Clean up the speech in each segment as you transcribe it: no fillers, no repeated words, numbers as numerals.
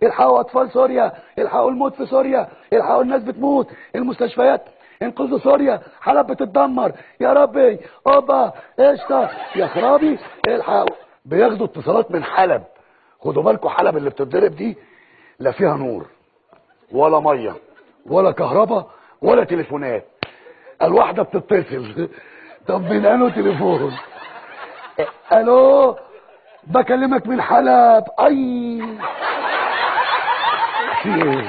الحقوا اطفال سوريا، الحقوا الموت في سوريا، الحقوا الناس بتموت، المستشفيات، انقذوا سوريا، حلب بتتدمر، يا ربي اوبا قشطه يا خرابي الحقوا. بياخدوا اتصالات من حلب. خدوا بالكم حلب اللي بتتضرب دي لا فيها نور ولا ميه ولا كهرباء ولا تليفونات. الواحده بتتصل طب من انه تليفون؟ الو بكلمك من حلب. اي يعني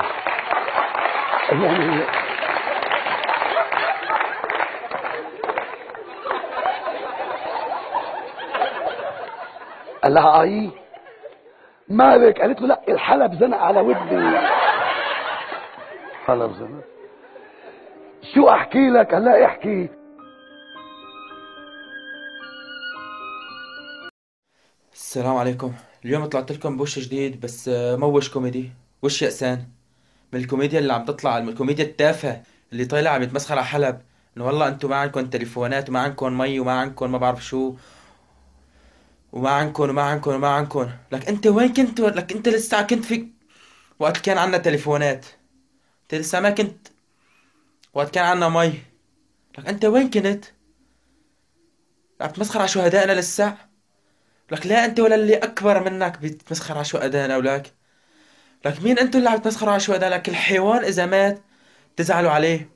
قال لها اي مالك؟ قالت له لا الحلب زنق على ودني. حلب زنق؟ شو احكي لك؟ قال لها احكي. السلام عليكم. اليوم طلعت لكم بوش جديد بس موش كوميدي، وش يأسان من الكوميديا اللي عم تطلع، من الكوميديا التافهة اللي طايلة عم يتمسخر على حلب، انه والله انتم ما عندكم تليفونات وما عندكم مي وما عندكم ما بعرف شو وما عندكم. لك انت وين كنت؟ لك انت لسه كنت فيك وقت كان عنا تليفونات، انت لسه ما كنت وقت كان عنا مي. لك انت وين كنت؟ عم تمسخر على شهدائنا لسه؟ لك لا انت ولا اللي اكبر منك بتمسخر على شهدائنا ولاك. لك مين انتوا اللي عم تمسخروا على شهداء؟ لك الحيوان اذا مات تزعلوا عليه.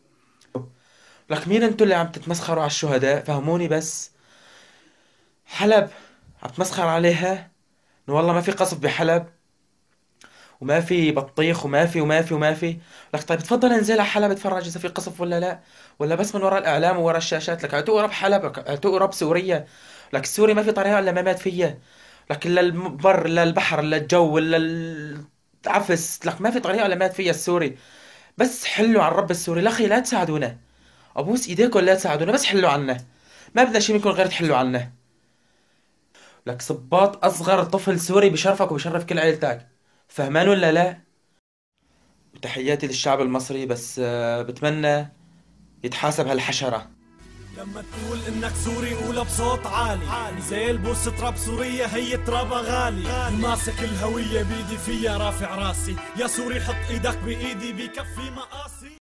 لك مين انتوا اللي عم تتمسخروا على الشهداء؟ فهموني بس. حلب عم تمسخر عليها انه والله ما في قصف بحلب وما في بطيخ وما في. لك طيب تفضل انزل على حلب اتفرج اذا في قصف ولا لا، ولا بس من وراء الاعلام ووراء الشاشات. لك اعتقوا رب حلب، اعتقوا رب سوريا. لك سوري ما في طريقه الا ما مات فيها. لك لا البر لا البحر لا الجو لا العفس، لك ما في طريقه الا مات فيها السوري. بس حلوا عن رب السوري. الاخي لا تساعدونا، ابوس ايديكم لا تساعدونا، بس حلوا عنا. ما بدنا شيء منكم غير تحلوا عنا. لك صباط اصغر طفل سوري بشرفك وبشرف كل عيلتك، فهمان ولا لا؟ وتحياتي للشعب المصري، بس بتمنى يتحاسب هالحشرة. لما تقول انك سوري قولها بصوت عالي، زي البوس تراب سوريا هي ترابها غالي. ماسك الهوية بيدي فيها رافع راسي، يا سوري حط ايدك بايدي بكفي مقاسي.